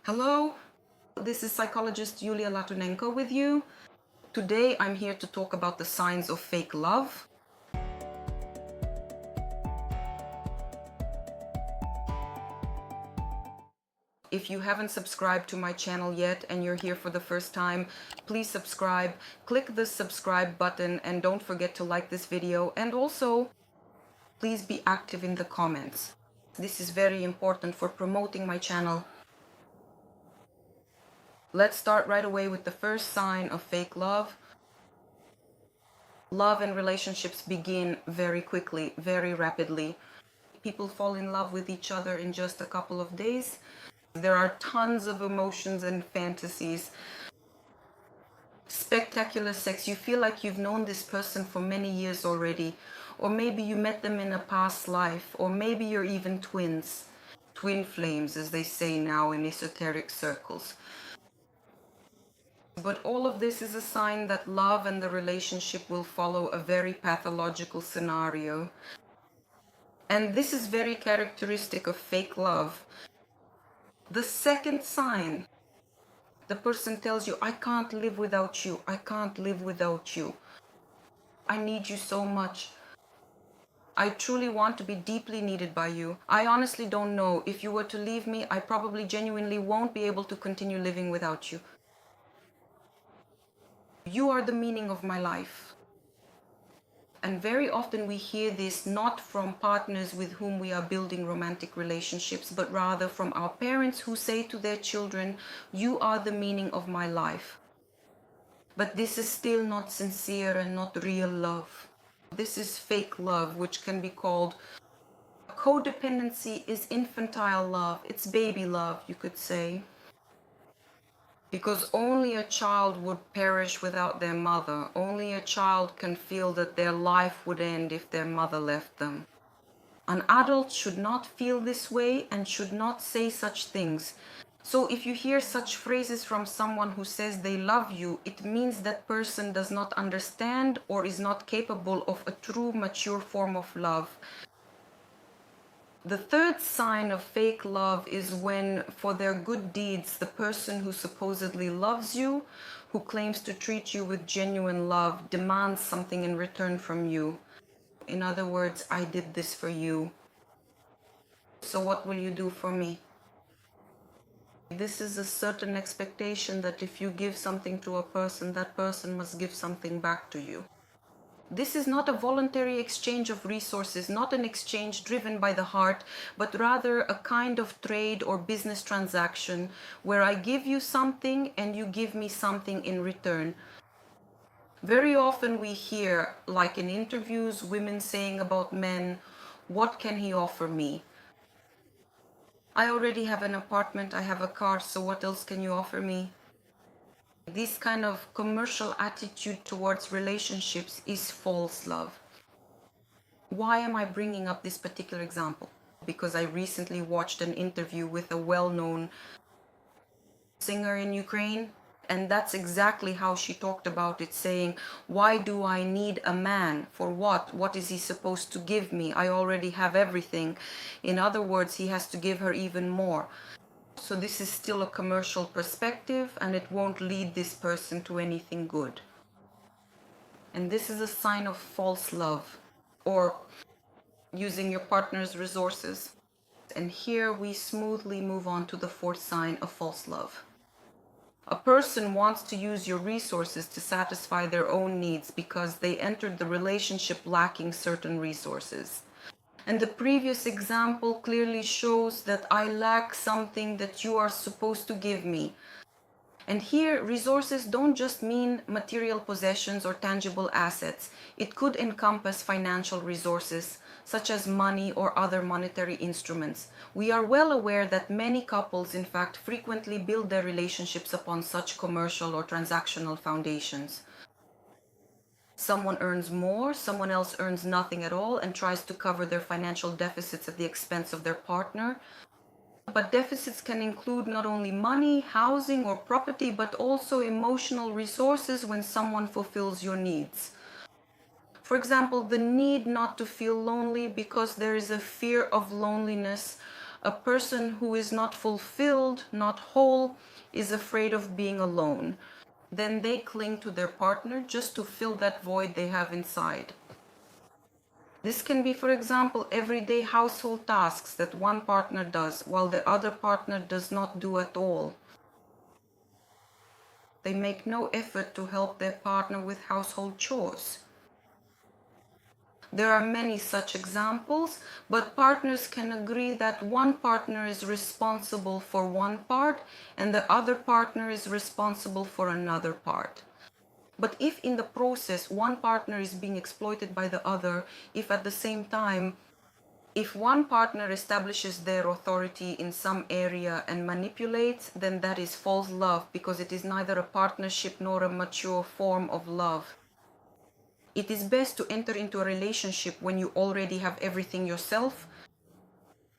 Hello, this is psychologist Yulia Latunenko with you. Today I'm here to talk about the signs of fake love. If you haven't subscribed to my channel yet and you're here for the first time, please subscribe. Click the subscribe button and don't forget to like this video, and also please be active in the comments. This is very important for promoting my channel. Let's start right away with the first sign of fake love. Love and relationships begin very quickly, very rapidly. People fall in love with each other in just a couple of days. There are tons of emotions and fantasies. Spectacular sex. You feel like you've known this person for many years already. Or maybe you met them in a past life. Or maybe you're even twins. Twin flames, as they say now in esoteric circles. But all of this is a sign that love and the relationship will follow a very pathological scenario. And this is very characteristic of fake love. The second sign, the person tells you, I can't live without you. I can't live without you. I need you so much. I truly want to be deeply needed by you. I honestly don't know. If you were to leave me, I probably genuinely won't be able to continue living without you. You are the meaning of my life. And very often we hear this not from partners with whom we are building romantic relationships, but rather from our parents who say to their children, you are the meaning of my life. But this is still not sincere and not real love. This is fake love, which can be called codependency. Is infantile love. It's baby love, you could say. Because only a child would perish without their mother. Only a child can feel that their life would end if their mother left them. An adult should not feel this way and should not say such things. So if you hear such phrases from someone who says they love you, it means that person does not understand or is not capable of a true mature form of love. The third sign of fake love is when, for their good deeds, the person who supposedly loves you, who claims to treat you with genuine love, demands something in return from you. In other words, I did this for you, so what will you do for me? This is a certain expectation that if you give something to a person, that person must give something back to you. This is not a voluntary exchange of resources, not an exchange driven by the heart, but rather a kind of trade or business transaction where I give you something and you give me something in return. Very often we hear, like in interviews, women saying about men, what can he offer me? I already have an apartment, I have a car, so what else can you offer me? This kind of commercial attitude towards relationships is false love. Why am I bringing up this particular example? Because I recently watched an interview with a well-known singer in Ukraine, and that's exactly how she talked about it, saying, why do I need a man? For what? What is he supposed to give me? I already have everything. In other words, he has to give her even more. So this is still a commercial perspective, and it won't lead this person to anything good. And this is a sign of false love, or using your partner's resources. And here we smoothly move on to the fourth sign of false love. A person wants to use your resources to satisfy their own needs because they entered the relationship lacking certain resources. And the previous example clearly shows that I lack something that you are supposed to give me. And here, resources don't just mean material possessions or tangible assets. It could encompass financial resources, such as money or other monetary instruments. We are well aware that many couples, in fact, frequently build their relationships upon such commercial or transactional foundations. Someone earns more, someone else earns nothing at all and tries to cover their financial deficits at the expense of their partner. But deficits can include not only money, housing, or property, but also emotional resources when someone fulfills your needs. For example, the need not to feel lonely because there is a fear of loneliness A person who is not fulfilled, not whole, is afraid of being alone. Then they cling to their partner just to fill that void they have inside. This can be, for example, everyday household tasks that one partner does while the other partner does not do at all. They make no effort to help their partner with household chores. There are many such examples, but partners can agree that one partner is responsible for one part and the other partner is responsible for another part. But if in the process one partner is being exploited by the other, if at the same time, if one partner establishes their authority in some area and manipulates, then that is false love, because it is neither a partnership nor a mature form of love. It is best to enter into a relationship when you already have everything yourself.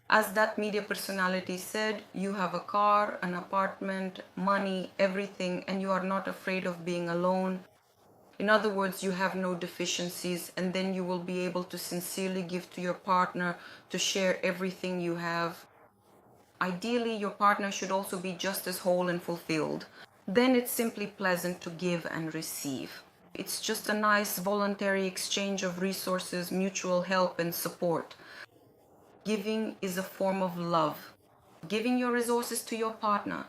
As that media personality said, you have a car, an apartment, money, everything, and you are not afraid of being alone. In other words, you have no deficiencies, and then you will be able to sincerely give to your partner, to share everything you have. Ideally, your partner should also be just as whole and fulfilled. Then it's simply pleasant to give and receive. It's just a nice voluntary exchange of resources, mutual help and support. Giving is a form of love. Giving your resources to your partner.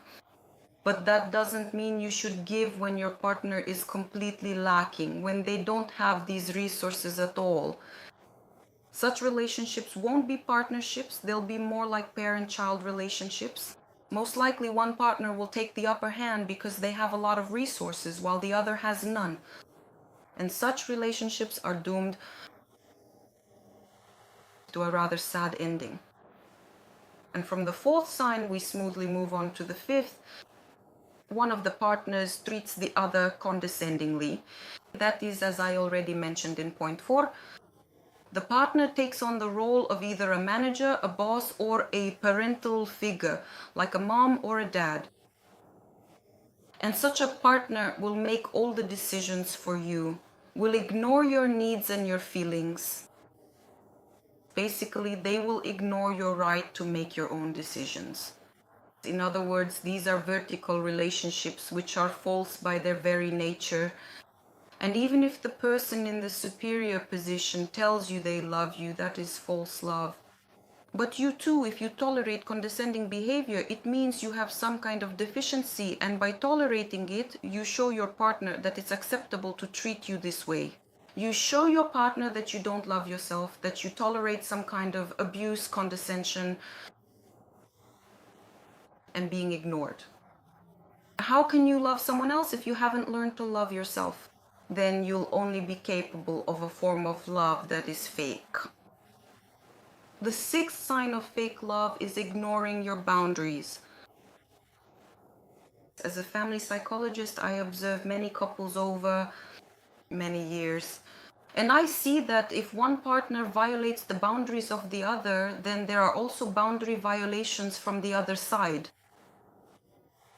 But that doesn't mean you should give when your partner is completely lacking, when they don't have these resources at all. Such relationships won't be partnerships, they'll be more like parent-child relationships. Most likely one partner will take the upper hand because they have a lot of resources while the other has none. And such relationships are doomed to a rather sad ending. And from the fourth sign, we smoothly move on to the fifth. One of the partners treats the other condescendingly. That is, as I already mentioned in point 4, the partner takes on the role of either a manager, a boss, or a parental figure, like a mom or a dad. And such a partner will make all the decisions for you, will ignore your needs and your feelings. Basically, they will ignore your right to make your own decisions. In other words, these are vertical relationships which are false by their very nature. And even if the person in the superior position tells you they love you, that is false love. But you too, if you tolerate condescending behavior, it means you have some kind of deficiency, and by tolerating it, you show your partner that it's acceptable to treat you this way. You show your partner that you don't love yourself, that you tolerate some kind of abuse, condescension, and being ignored. How can you love someone else if you haven't learned to love yourself? Then you'll only be capable of a form of love that is fake. The sixth sign of fake love is ignoring your boundaries. As a family psychologist, I observe many couples over many years. And I see that if one partner violates the boundaries of the other, then there are also boundary violations from the other side.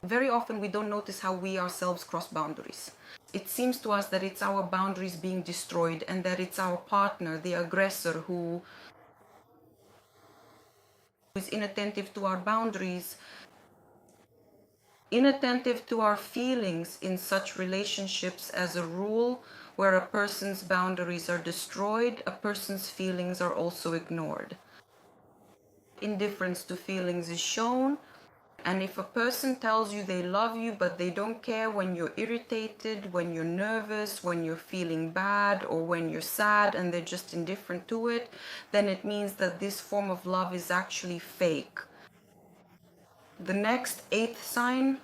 Very often we don't notice how we ourselves cross boundaries. It seems to us that it's our boundaries being destroyed and that it's our partner, the aggressor, who is inattentive to our boundaries, inattentive to our feelings in such relationships. As a rule, where a person's boundaries are destroyed, a person's feelings are also ignored. Indifference to feelings is shown, and if a person tells you they love you but they don't care when you're irritated, when you're nervous, when you're feeling bad, or when you're sad, and they're just indifferent to it, then it means that this form of love is actually fake. The next, eighth sign,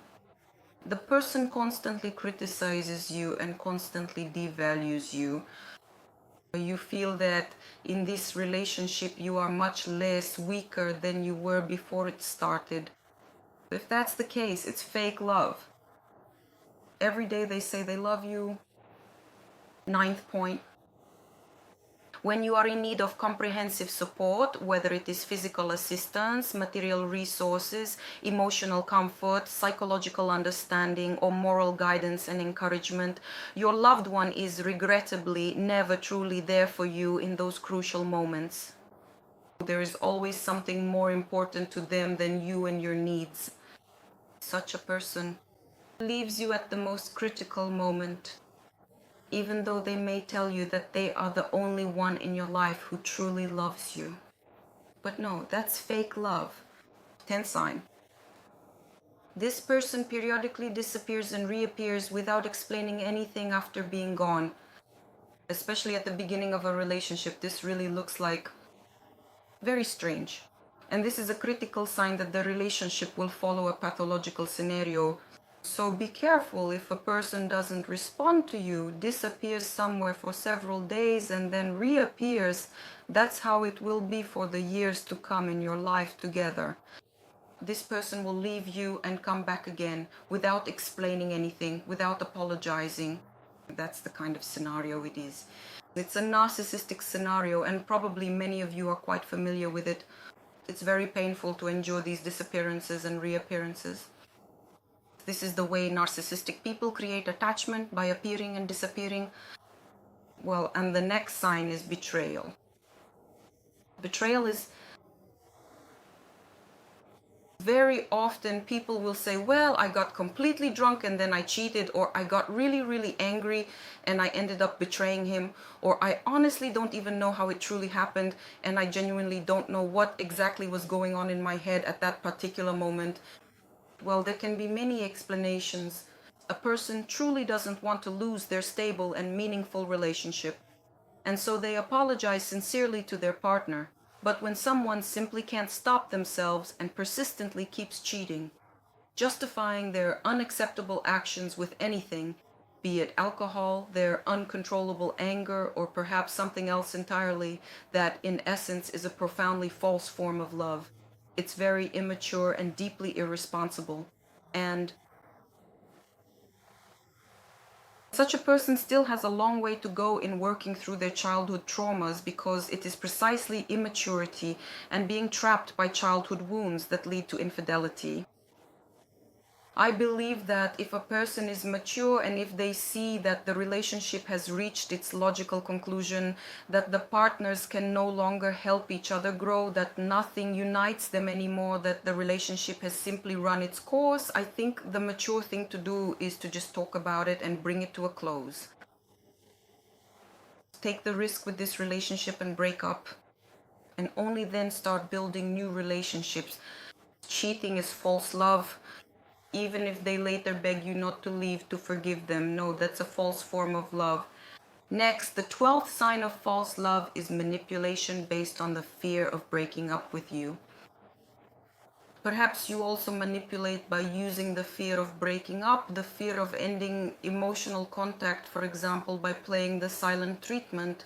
the person constantly criticizes you and constantly devalues you. You feel that in this relationship you are much less weaker than you were before it started. If that's the case, it's fake love. Every day they say they love you. Ninth point. When you are in need of comprehensive support, whether it is physical assistance, material resources, emotional comfort, psychological understanding, or moral guidance and encouragement, your loved one is regrettably never truly there for you in those crucial moments. There is always something more important to them than you and your needs. Such a person leaves you at the most critical moment, even though they may tell you that they are the only one in your life who truly loves you. But no, that's fake love. 10th sign. This person periodically disappears and reappears without explaining anything after being gone. Especially at the beginning of a relationship, this really looks like very strange. And this is a critical sign that the relationship will follow a pathological scenario. So be careful if a person doesn't respond to you, disappears somewhere for several days and then reappears. That's how it will be for the years to come in your life together. This person will leave you and come back again without explaining anything, without apologizing. That's the kind of scenario it is. It's a narcissistic scenario, and probably many of you are quite familiar with it. It's very painful to endure these disappearances and reappearances. This is the way narcissistic people create attachment, by appearing and disappearing. Well, and the next sign is betrayal. Betrayal is very often people will say, well, I got completely drunk and then I cheated, or I got really, really angry and I ended up betraying him, or I honestly don't even know how it truly happened and I genuinely don't know what exactly was going on in my head at that particular moment. Well, there can be many explanations. A person truly doesn't want to lose their stable and meaningful relationship, and so they apologize sincerely to their partner. But when someone simply can't stop themselves and persistently keeps cheating, justifying their unacceptable actions with anything, be it alcohol, their uncontrollable anger, or perhaps something else entirely, that in essence is a profoundly false form of love. It's very immature and deeply irresponsible. And such a person still has a long way to go in working through their childhood traumas, because it is precisely immaturity and being trapped by childhood wounds that lead to infidelity. I believe that if a person is mature and if they see that the relationship has reached its logical conclusion, that the partners can no longer help each other grow, that nothing unites them anymore, that the relationship has simply run its course, I think the mature thing to do is to just talk about it and bring it to a close. Take the risk with this relationship and break up, and only then start building new relationships. Cheating is false love. Even if they later beg you not to leave, to forgive them, no, that's a false form of love. Next, the 12th sign of false love is manipulation based on the fear of breaking up with you. Perhaps you also manipulate by using the fear of breaking up, the fear of ending emotional contact, for example, by playing the silent treatment.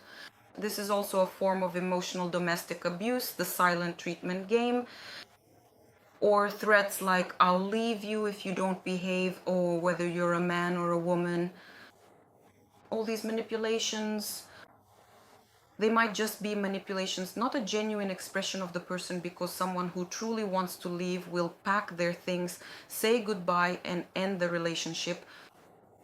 This is also a form of emotional domestic abuse, the silent treatment game. Or threats like, I'll leave you if you don't behave, or whether you're a man or a woman. All these manipulations, they might just be manipulations, not a genuine expression of the person, because someone who truly wants to leave will pack their things, say goodbye, and end the relationship.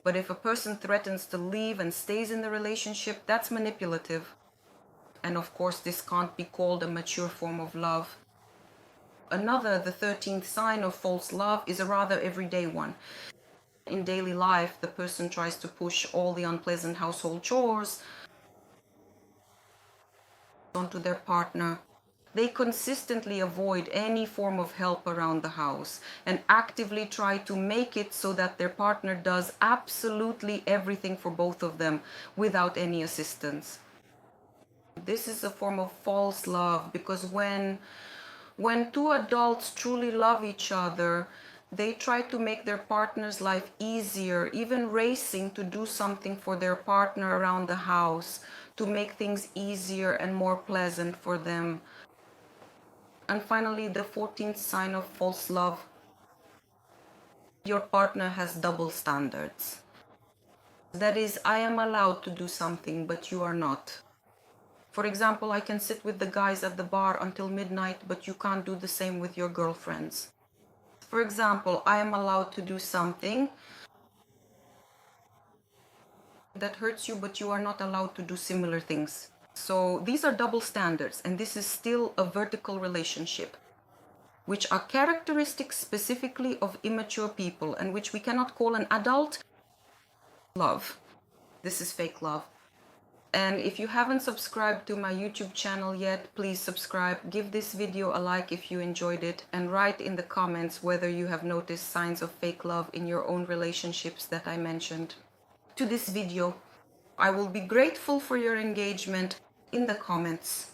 But if a person threatens to leave and stays in the relationship, that's manipulative. And of course, this can't be called a mature form of love. Another, the 13th sign of false love, is a rather everyday one. In daily life, the person tries to push all the unpleasant household chores onto their partner. They consistently avoid any form of help around the house and actively try to make it so that their partner does absolutely everything for both of them without any assistance. This is a form of false love, because when two adults truly love each other, they try to make their partner's life easier, even racing to do something for their partner around the house, to make things easier and more pleasant for them. And finally, the 14th sign of false love: your partner has double standards. That is, I am allowed to do something, but you are not. For example, I can sit with the guys at the bar until midnight, but you can't do the same with your girlfriends. For example, I am allowed to do something that hurts you, but you are not allowed to do similar things. So these are double standards, and this is still a vertical relationship, which are characteristics specifically of immature people and which we cannot call an adult love. This is fake love. And if you haven't subscribed to my YouTube channel yet, please subscribe, give this video a like if you enjoyed it, and write in the comments whether you have noticed signs of fake love in your own relationships that I mentioned to this video. I will be grateful for your engagement in the comments.